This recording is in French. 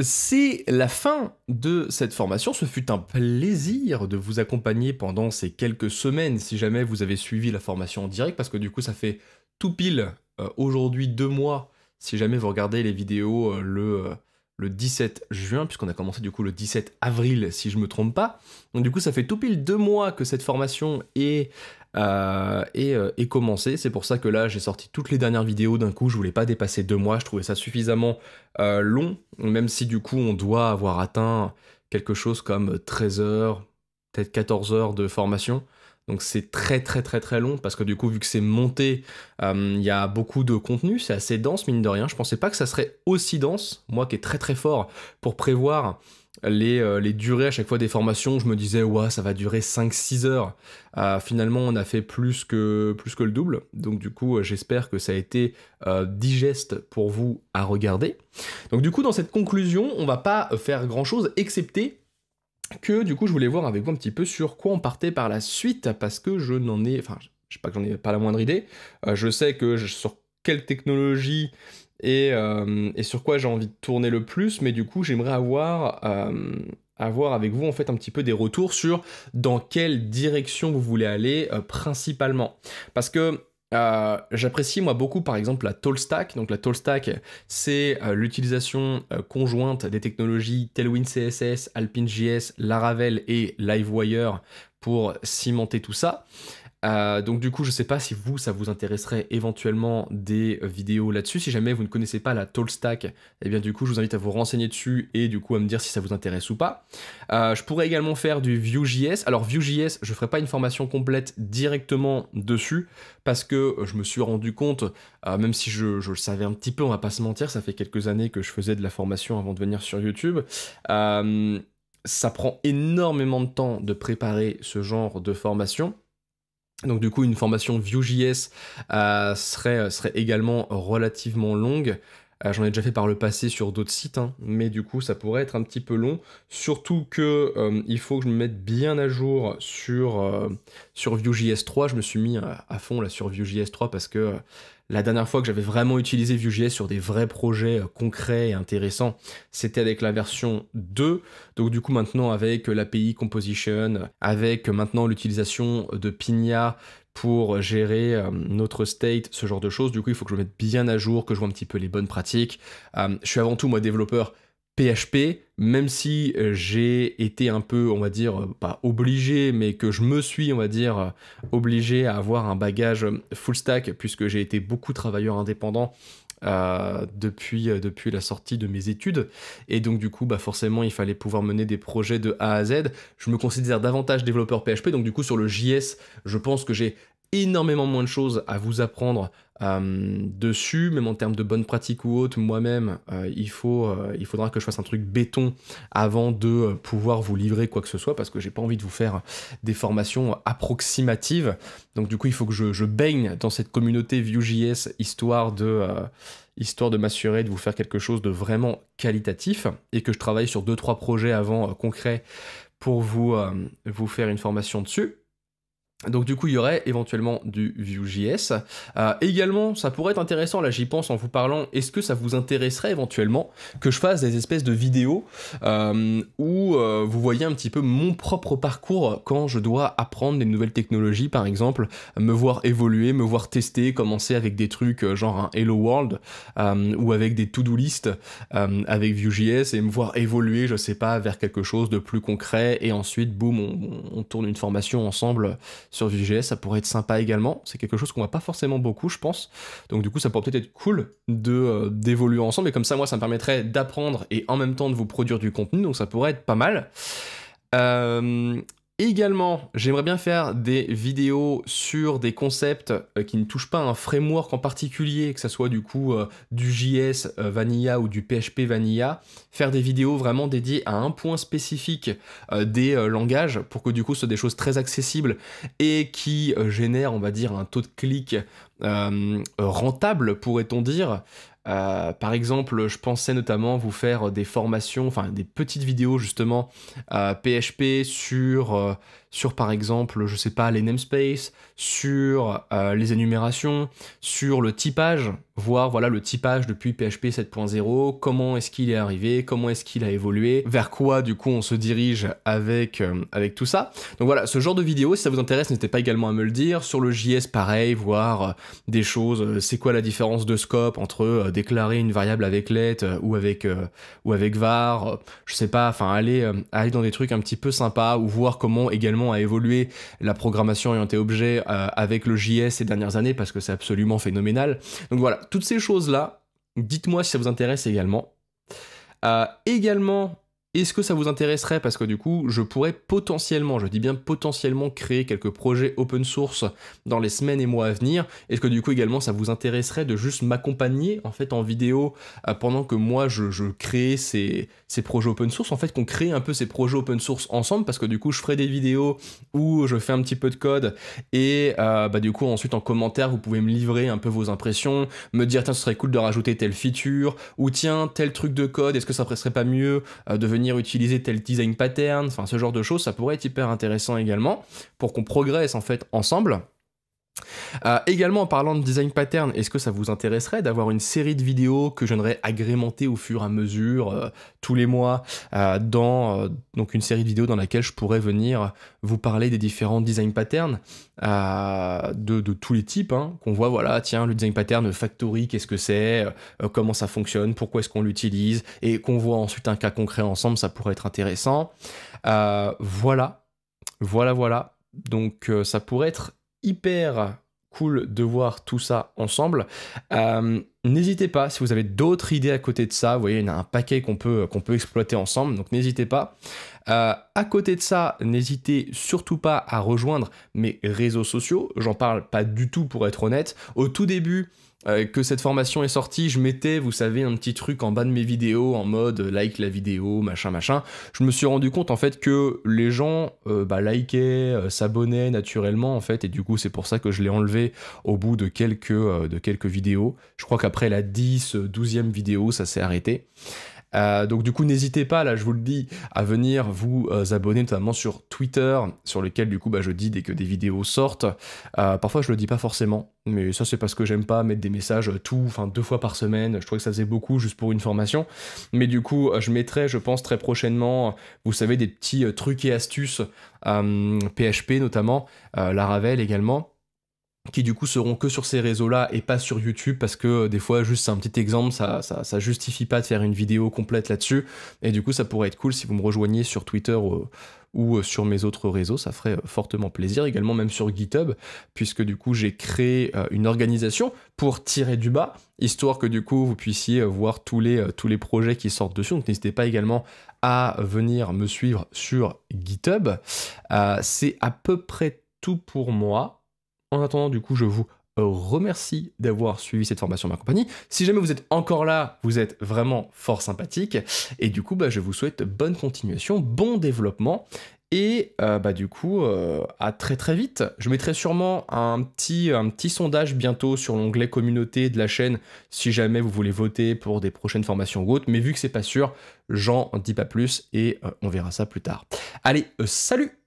C'est la fin de cette formation. Ce fut un plaisir de vous accompagner pendant ces quelques semaines, si jamais vous avez suivi la formation en direct, parce que du coup, ça fait tout pile aujourd'hui 2 mois, si jamais vous regardez les vidéos le 17 juin, puisqu'on a commencé du coup le 17 avril, si je me trompe pas. Donc du coup, ça fait tout pile 2 mois que cette formation est commencée. C'est pour ça que là, j'ai sorti toutes les dernières vidéos d'un coup. Je voulais pas dépasser 2 mois. Je trouvais ça suffisamment long, même si du coup, on doit avoir atteint quelque chose comme 13 heures, peut-être 14 heures de formation. Donc c'est très très très très long parce que du coup vu que c'est monté, il y a beaucoup de contenu, c'est assez dense mine de rien. Je pensais pas que ça serait aussi dense, moi qui est très très fort pour prévoir les durées à chaque fois des formations. Je me disais ouais ça va durer 5-6 heures. Finalement on a fait plus que le double. Donc du coup j'espère que ça a été digeste pour vous à regarder. Donc du coup dans cette conclusion on va pas faire grand chose excepté que du coup je voulais voir avec vous un petit peu sur quoi on partait par la suite, parce que je n'en ai, enfin je sais pas que j'en ai pas la moindre idée. Je sais que sur quelle technologie et sur quoi j'ai envie de tourner le plus, mais du coup j'aimerais avoir avec vous en fait un petit peu des retours sur dans quelle direction vous voulez aller principalement. Parce que j'apprécie moi beaucoup par exemple la Tall Stack. Donc la Tall Stack c'est l'utilisation conjointe des technologies Tailwind CSS, Alpine.js, Laravel et Livewire pour cimenter tout ça. Donc du coup, je sais pas si vous, ça vous intéresserait éventuellement des vidéos là-dessus. Si jamais vous ne connaissez pas la Tall Stack, eh bien du coup, je vous invite à vous renseigner dessus et du coup à me dire si ça vous intéresse ou pas. Je pourrais également faire du Vue.js. Alors Vue.js, je ferai pas une formation complète directement dessus parce que je me suis rendu compte, même si je le savais un petit peu, on va pas se mentir, ça fait quelques années que je faisais de la formation avant de venir sur YouTube. Ça prend énormément de temps de préparer ce genre de formation. Donc du coup, une formation Vue.js serait également relativement longue. J'en ai déjà fait par le passé sur d'autres sites, hein, mais du coup, ça pourrait être un petit peu long. Surtout que il faut que je me mette bien à jour sur Vue.js 3. Je me suis mis à fond là sur Vue.js 3 parce que la dernière fois que j'avais vraiment utilisé Vue.js sur des vrais projets concrets et intéressants, c'était avec la version 2. Donc du coup maintenant avec l'API Composition, avec maintenant l'utilisation de Pinia pour gérer notre state, ce genre de choses. Du coup il faut que je me mette bien à jour, que je vois un petit peu les bonnes pratiques. Je suis avant tout moi développeur PHP, même si j'ai été un peu, on va dire, pas obligé, mais que je me suis, on va dire, obligé à avoir un bagage full stack, puisque j'ai été beaucoup travailleur indépendant depuis la sortie de mes études. Et donc du coup, bah, forcément, il fallait pouvoir mener des projets de A à Z. Je me considère davantage développeur PHP, donc du coup, sur le JS, je pense que j'ai énormément moins de choses à vous apprendre dessus, même en termes de bonnes pratiques ou autres. Moi-même, il faudra que je fasse un truc béton avant de pouvoir vous livrer quoi que ce soit, parce que j'ai pas envie de vous faire des formations approximatives. Donc du coup, il faut que je baigne dans cette communauté Vue.js, histoire de m'assurer de vous faire quelque chose de vraiment qualitatif, et que je travaille sur 2-3 projets avant concrets pour vous faire une formation dessus. Donc du coup, il y aurait éventuellement du Vue.js. Également, ça pourrait être intéressant, là j'y pense en vous parlant, est-ce que ça vous intéresserait éventuellement que je fasse des espèces de vidéos où vous voyez un petit peu mon propre parcours quand je dois apprendre des nouvelles technologies, par exemple, me voir évoluer, me voir tester, commencer avec des trucs genre un Hello World ou avec des to-do list avec Vue.js et me voir évoluer, je sais pas, vers quelque chose de plus concret, et ensuite, boum, on tourne une formation ensemble sur Vue.js. Ça pourrait être sympa également. C'est quelque chose qu'on voit pas forcément beaucoup, je pense. Donc du coup, ça pourrait peut-être être cool d'évoluer ensemble. Et comme ça, moi, ça me permettrait d'apprendre et en même temps de vous produire du contenu. Donc ça pourrait être pas mal. Également, j'aimerais bien faire des vidéos sur des concepts qui ne touchent pas à un framework en particulier, que ce soit du coup du JS Vanilla ou du PHP Vanilla. Faire des vidéos vraiment dédiées à un point spécifique des langages, pour que du coup ce soit des choses très accessibles et qui génèrent, on va dire, un taux de clic rentable, pourrait-on dire. Par exemple, je pensais notamment vous faire des formations, enfin des petites vidéos justement PHP sur par exemple, je sais pas, les namespaces, sur les énumérations, sur le typage, voir voilà le typage depuis PHP 7.0, comment est-ce qu'il est arrivé, comment est-ce qu'il a évolué, vers quoi du coup on se dirige avec tout ça. Donc voilà, ce genre de vidéo, si ça vous intéresse, n'hésitez pas également à me le dire. Sur le JS, pareil, voir des choses, c'est quoi la différence de scope entre déclarer une variable avec let ou avec var, je sais pas, enfin aller dans des trucs un petit peu sympas, ou voir comment également a évolué la programmation orientée objet avec le JS ces dernières années, parce que c'est absolument phénoménal. Donc voilà, toutes ces choses-là, dites-moi si ça vous intéresse également. Également, est-ce que ça vous intéresserait, parce que du coup, je pourrais potentiellement, je dis bien potentiellement, créer quelques projets open source dans les semaines et mois à venir. Est-ce que du coup également ça vous intéresserait de juste m'accompagner en fait en vidéo pendant que moi je crée ces projets open source, en fait qu'on crée un peu ces projets open source ensemble, parce que du coup je ferai des vidéos où je fais un petit peu de code et du coup ensuite en commentaire vous pouvez me livrer un peu vos impressions, me dire tiens ce serait cool de rajouter telle feature, ou tiens tel truc de code, est-ce que ça serait pas mieux de venir utiliser tel design pattern, enfin ce genre de choses, ça pourrait être hyper intéressant également pour qu'on progresse en fait ensemble. Également en parlant de design pattern, est-ce que ça vous intéresserait d'avoir une série de vidéos que je viendrais agrémenter au fur et à mesure tous les mois dans donc une série de vidéos dans laquelle je pourrais venir vous parler des différents design patterns de tous les types, hein, qu'on voit, voilà, tiens, le design pattern Factory, qu'est-ce que c'est, comment ça fonctionne, pourquoi est-ce qu'on l'utilise, et qu'on voit ensuite un cas concret ensemble, ça pourrait être intéressant. Voilà. Donc ça pourrait être hyper cool de voir tout ça ensemble. N'hésitez pas, si vous avez d'autres idées à côté de ça, vous voyez, il y en a un paquet qu'on peut exploiter ensemble, donc n'hésitez pas. À côté de ça, n'hésitez surtout pas à rejoindre mes réseaux sociaux, j'en parle pas du tout pour être honnête. Au tout début, que cette formation est sortie, je mettais, vous savez, un petit truc en bas de mes vidéos en mode like la vidéo, machin. Je me suis rendu compte en fait que les gens likaient, s'abonnaient naturellement en fait, et du coup c'est pour ça que je l'ai enlevé au bout de quelques vidéos. Je crois qu'après la 12e vidéo, ça s'est arrêté. Donc du coup n'hésitez pas, là je vous le dis, à venir vous abonner notamment sur Twitter, sur lequel du coup je dis dès que des vidéos sortent. Parfois je le dis pas forcément, mais ça c'est parce que j'aime pas mettre des messages 2 fois par semaine, je trouvais que ça faisait beaucoup juste pour une formation. Mais du coup je mettrai, je pense très prochainement, vous savez, des petits trucs et astuces, PHP notamment, Laravel également, qui du coup seront que sur ces réseaux-là et pas sur YouTube, parce que des fois juste c'est un petit exemple, ça justifie pas de faire une vidéo complète là-dessus, et du coup ça pourrait être cool si vous me rejoigniez sur Twitter ou sur mes autres réseaux, ça ferait fortement plaisir, également même sur GitHub, puisque du coup j'ai créé une organisation pour tirer du bas, histoire que du coup vous puissiez voir tous les projets qui sortent dessus, donc n'hésitez pas également à venir me suivre sur GitHub. C'est à peu près tout pour moi. En attendant, du coup, je vous remercie d'avoir suivi cette formation en ma compagnie. Si jamais vous êtes encore là, vous êtes vraiment fort sympathique. Et du coup, je vous souhaite bonne continuation, bon développement. Et du coup, à très très vite. Je mettrai sûrement un petit sondage bientôt sur l'onglet communauté de la chaîne, si jamais vous voulez voter pour des prochaines formations ou autres. Mais vu que c'est pas sûr, j'en dis pas plus et on verra ça plus tard. Allez, salut!